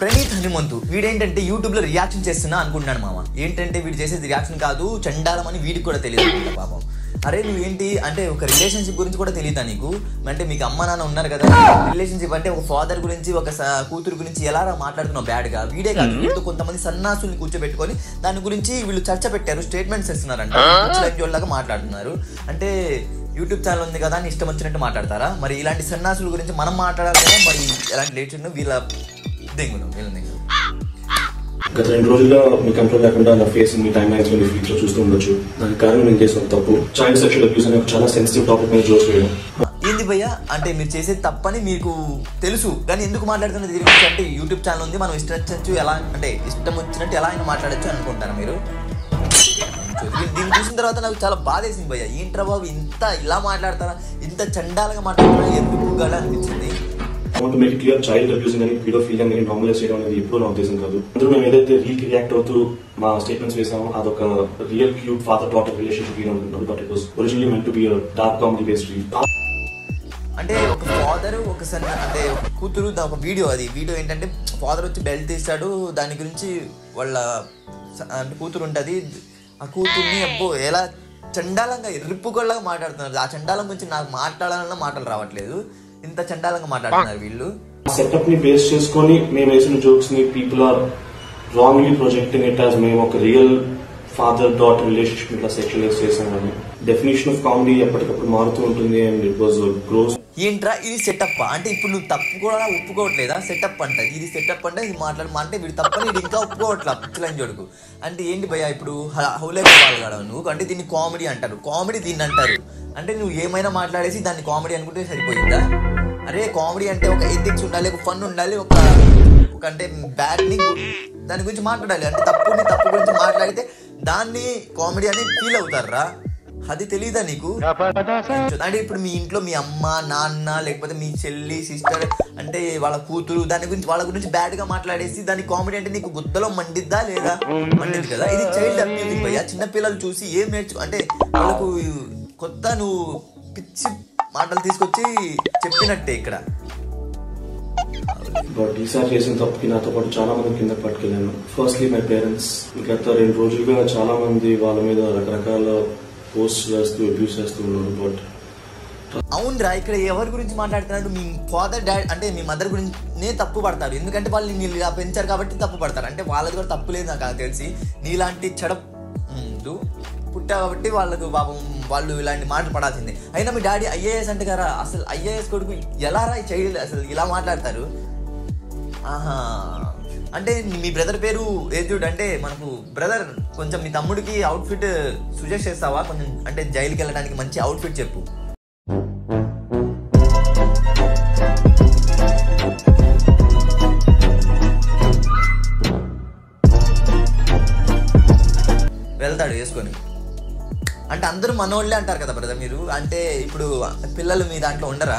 Praneeth Hanumanthu వీడేంటంటే YouTube లో reaction చేస్తున్నా అనుకుంటున్నాడు మామ. ఏంటంటే వీడు చేసేది రియాక్షన్ కాదు, చండాలమని వీడికి కూడా తెలియదు పాపం. అరే నువ్వేంటి అంటే ఒక రిలేషన్షిప్ గురించి కూడా తెలియదా నీకు? అంటే మీకు అమ్మ నాన్న ఉన్నారు కదా, రిలేషన్షిప్ అంటే ఒక ఫాదర్ గురించి ఒక కూతురు గురించి ఎలా మాట్లాడుతున్నావు బ్యాడ్ గా. వీడే కాదు, వీళ్ళతో కొంతమంది సన్నాసుల్ని కూర్చోబెట్టుకొని దాని గురించి వీళ్ళు చర్చ పెట్టారు, స్టేట్మెంట్స్ ఇస్తున్నారంట, లాగా మాట్లాడుతున్నారు. అంటే యూట్యూబ్ ఛానల్ ఉంది కదా అని ఇష్టం వచ్చినట్టు మాట్లాడతారా? మరి ఇలాంటి సన్నాసుల గురించి మనం మాట్లాడాలి కదా, మరి ఎలాంటి లేట్ వీళ్ళ గత 2 రోజులుగా మీ కంట్రోల్ లేకుండా నా ఫేస్ మీ టైం లైన్స్ మీ ఫీచర్ చూస్తూ ఉండొచ్చు. దానికి కారణం నేను చేసిన తప్పు చైల్డ్ సెక్షువల్ అబ్యూస్ అనే చాలా సెన్సిటివ్ టాపిక్ మీద జోస్ వేయడం. ఏంది భయ్యా అంటే మీరు చేసేది తప్పని మీకు తెలుసు కానీ ఎందుకు మాట్లాడుతున్నది దీని గురించి? అంటే యూట్యూబ్ ఛానల్ ఉంది, మనం ఇష్టం వచ్చినట్టు ఎలా అంటే ఇష్టం వచ్చినట్టు ఎలా అయినా మాట్లాడచ్చు అనుకుంటారు మీరు. దీన్ని చూసిన తర్వాత నాకు చాలా బాధ వేసింది భయ్యా. ఏంట్రా బాబు ఇంత ఇలా మాట్లాడతారా, ఇంత చండాలుగా మాట్లాడతారా, ఎందుకు గల అనిపించింది. I want to make it clear, child abusing and pedophilia and normalize చేయడం అనేది ఎప్పుడూ నా ఉద్దేశం కాదు. అందరూ మేము ఏదైతే రీల్ కి రియాక్ట్ అవుతూ మా స్టేట్మెంట్స్ వేసామో అదొక real cute father daughter relationship అనుకుంటున్నాను. But it was originally meant to be a dark comedy based reel. అంటే ఒక ఫాదర్ ఒక సన్ అంటే ఒక కూతురు ఒక వీడియో, అది వీడియో ఏంటంటే ఫాదర్ వచ్చి బెల్ట్ తీస్తాడు, దాని గురించి వాళ్ళ అంటే కూతురు ఉంటుంది, ఆ కూతుర్ని అబ్బో ఎలా చండాలంగా ఎర్రిప్పుకోళ్ళగా మాట్లాడుతున్నారు. ఆ చండాలం గురించి నాకు మాట్లాడాలన్నా మాటలు రావట్లేదు, ఇంత చండాలంగా మాట్లాడుతున్నారు వీళ్ళు. సెటప్ ని బేస్ చేసుకొని మేము వేసిన జోక్స్ ని people are wrongly projecting it as మేము ఒక రియల్ ఫాదర్ డాటర్ రిలేషన్షిప్ ఇట్లా సెక్షువలైజ్ చేసామని. డెఫినేషన్ ఆఫ్ కామెడీ ఎప్పటికప్పుడు మారుతూ ఉంటుంది అండ్ ఇట్ వాజ్ గ్రోస్. ఏంట్రా ఇది సెటప్ అంటే ఇప్పుడు నువ్వు తప్పు కూడా ఒప్పుకోవట్లేదా? సెటప్ అంట, ఇది సెటప్ అంటే ఇది మాట్లాడమా అంటే వీడు తప్పని వీడు ఇంకా ఒప్పుకోవట్లా పిచ్చలని జోడుకు. అంటే ఏంటి భయ్యా ఇప్పుడు హౌలేక వాళ్ళు నువ్వు అంటే దీన్ని కామెడీ అంటారు, కామెడీ దీన్ని అంటారు. అంటే నువ్వు ఏమైనా మాట్లాడేసి దాన్ని కామెడీ అనుకుంటే సరిపోయిందా? అరే కామెడీ అంటే ఒక ఎథిక్స్ ఉండాలి, ఒక ఫన్ ఉండాలి, ఒక అంటే బ్యాడ్ ని దాని గురించి మాట్లాడాలి. అంటే తప్పు గురించి మాట్లాడితే దాన్ని కామెడీ అని ఫీల్ అవుతారా? అది తెలీదా నీకు? అంటే ఇప్పుడు మీ ఇంట్లో మీ అమ్మ నాన్న లేకపోతే మీ చెల్లి సిస్టర్ అంటే వాళ్ళ కూతురు వాళ్ళ గురించి బ్యాడ్ గా మాట్లాడేసి దాని కామెడీ అంటే నీకు గుద్దలో మండిద్దా లేదా? మండిద్ది కదా. ఇది చైల్డ్ అబ్యూజింగ్ భయ్యా. చిన్న పిల్లలు చూసి ఏం అంటే వాళ్ళకు కొత్త నువ్వు పిచ్చి మాటలు తీసుకొచ్చి చెప్పినట్టే ఇక్కడ. బట్ ఈసారి చేసిన తప్పుకి నాతో పాటు చాలా మంది కింద పట్టుకెళ్ళాను. Firstly my parents. గత 2 రోజులుగా చాలా మంది వాళ్ళ మీద రకరకాల పోస్ట్ చేస్తూ అబ్యూస్ చేస్తూ ఉన్నారు. బట్ అవునరా, ఇక్కడ ఎవరి గురించి మాట్లాడుతున్నారు? మీ ఫాదర్ డాడ్ అంటే మీ మదర్ గురించే తప్పు పడతారు, ఎందుకంటే వాళ్ళు నేను ఇలా పెంచారు కాబట్టి తప్పు పడతారు. అంటే వాళ్ళది కూడా తప్పు లేదు నాకు తెలిసి. నీలాంటి పుట్టా కాబట్టి వాళ్ళకు పాపం వాళ్ళు ఇలాంటి మాటలు పడాల్సిందే. అయినా మీ డాడీ ఐఏఎస్ అంటే కదా, అసలు ఐఏఎస్ కొడుకు ఎలా రా చైల్డ్ అసలు ఇలా మాట్లాడతారు? ఆహా, అంటే మీ బ్రదర్ పేరు ఏజుడ్ అంటే మనకు బ్రదర్ కొంచెం మీ తమ్ముడికి అవుట్ఫిట్ సజెస్ట్ చేస్తావా కొంచెం? అంటే జైలుకి వెళ్ళడానికి మంచి అవుట్ఫిట్ చెప్పు. వెళ్తాడు వేసుకొని. అంటే అందరూ మనోళ్ళే అంటారు కదా బ్రదర్ మీరు. అంటే ఇప్పుడు పిల్లలు మీ దాంట్లో ఉండరా?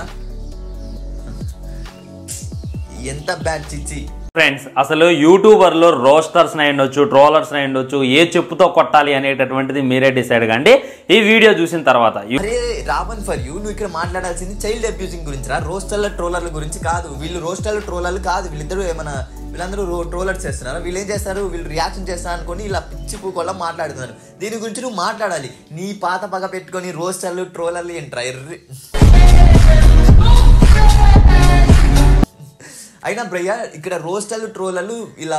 ఎంత బ్యాడ్ చిచ్చి ఫ్రెండ్స్. అసలు యూట్యూబర్లో రోస్టర్స్ అయ్యుండొచ్చు, ట్రోలర్స్ అయ్యుండొచ్చు, ఏ చెప్పుతో కొట్టాలి అనేటటువంటిది మీరే డిసైడ్ కండి ఈ వీడియో చూసిన తర్వాత. అరే రావణ్ ఫర్ యూ, నువ్వు ఇక్కడ మాట్లాడాల్సింది చైల్డ్ అబ్యూజింగ్ గురించి రా, రోస్టర్ల ట్రోలర్ల గురించి కాదు. వీళ్ళు రోస్టర్ల ట్రోలర్లు కాదు, వీళ్ళిద్దరూ ఏమైనా వీళ్ళందరూ ట్రోలర్స్ చేస్తున్నారు. వీళ్ళు ఏం చేస్తారు, వీళ్ళు రియాక్షన్ చేస్తారు అనుకోని ఇలా పిచ్చి పూకోలా మాట్లాడుతున్నారు. దీని గురించి నువ్వు మాట్లాడాలి. నీ పాత పగ పెట్టుకొని రోస్టర్లు ట్రోలర్లు ఏంట్రా ఎర్రి. అయినా బ్రయ్య ఇక్కడ రోస్టర్లు ట్రోలర్లు ఇలా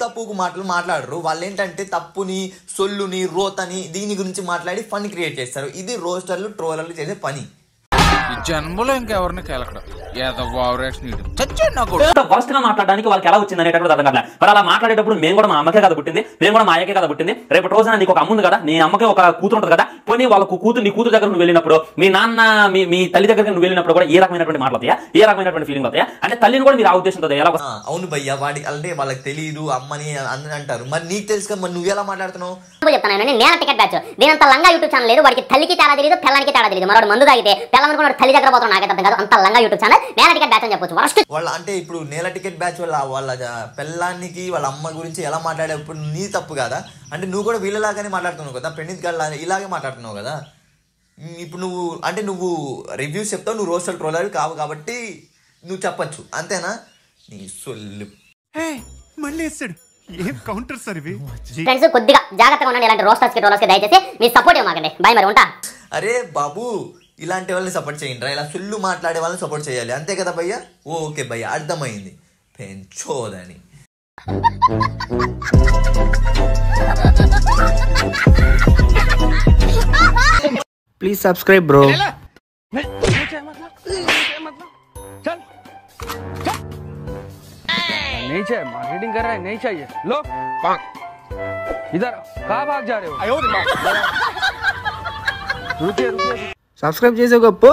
తప్పుకు మాటలు మాట్లాడరు. వాళ్ళు ఏంటంటే తప్పుని సొల్లుని రోతని దీని గురించి మాట్లాడి ఫన్ క్రియేట్ చేస్తారు. ఇది రోస్టర్లు ట్రోలర్లు చేసే పని. జన్మలో ఇంకెవరిని కేలకడం ఫస్ట్ గా మాట్లాడడానికి వాళ్ళకి ఎలా వచ్చింది అనేటప్పుడు అర్థం కాదు. మరి అలా మాట్లాడేటప్పుడు మేము కూడా మా అమ్మకే కదా పుట్టింది, మేము కూడా మా అయ్యకే కదా పుట్టింది. రేపు రోజున నీకు ఒక అమ్మ ఉంది కదా, నీ అమ్మకే ఒక కూతురు ఉంటుంది కదా. పోనీ వాళ్ళకు కూతురు నీ కూతురు దగ్గర నువ్వు వెళ్ళినప్పుడు, మీ నాన్న మీ తల్లి దగ్గర నువ్వు వెళ్ళినప్పుడు కూడా ఏ రకమైనటువంటి మాటలు అవుతాయా, ఏ రకమైనటువంటి ఫీలింగ్ అవుతాయా? అంటే తల్లిని కూడా మీరు ఆ ఉద్దేశంతో ఎలా? అవును భయ్యా, వాడి అంటే వాళ్ళకి తెలియదు అమ్మని అని అంటారు. మరి నీకు తెలుసు కదా, మరి నువ్వు ఎలా మాట్లాడుతున్నావు? చెప్తాను నేను టికెట్ బ్యాచ్ దీనంత లంగా యూట్యూబ్ ఛానల్ లేదు. వాడికి తల్లికి తేడా తెలియదు, పిల్లలకి తేడా తెలియదు. మరొకటి మందు తాగితే పిల్లలు తల్లి దగ్గర పోతాం నాకే అర్థం కాదు. అంత లంగా యూట్యూబ్ ఛానల్ నేల టికెట్ బ్యాచ్ అని చెప్పొచ్చు. వాళ్ళ అంటే ఇప్పుడు నేల టికెట్ బ్యాచ్ వాళ్ళ పిల్లానికి వాళ్ళ అమ్మ గురించి ఎలా మాట్లాడేప్పుడు నీ తప్పు కదా? అంటే నువ్వు కూడా వీళ్ళలాగానే మాట్లాడుతున్నావు కదా, ప్రణీత్ గారు ఇలాగే మాట్లాడుతున్నావు కదా. ఇప్పుడు నువ్వు రివ్యూస్ చెప్తావు, నువ్వు రోస్టల్ ట్రోలర్ కావు కాబట్టి నువ్వు చెప్పచ్చు, అంతేనా? నీ సొల్లు. మళ్ళీ వేస్తాడు. ఏం కౌంటర్ సార్ ఇవి. ఫ్రెండ్స్ కొద్దిగా జాగ్రత్తగా ఉండండి ఇలాంటి రోస్టర్స్కి ట్రోలర్స్కి దయచేసి మీ సపోర్ట్ ఇవ్వమాకండి. బాయ్ మరి ఉంటా. అరే బాబు ఇలాంటి వాళ్ళని సపోర్ట్ చేయండి రా, ఇలా సుల్లు మాట్లాడే వాళ్ళని సపోర్ట్ చేయాలి అంతే కదా భయ్య. ఓకే భయ్య అర్థమైంది. పెంచోదని प्लीज सब्सक्राइब ब्रो। नहीं चाहिए, मार्केटिंग कर रहे हैं, नहीं चाहिए। लो इधर कहाँ भाग जा रहे हो? रुकिए रुकिए। सब्सक्राइब చేసి ఒక పో।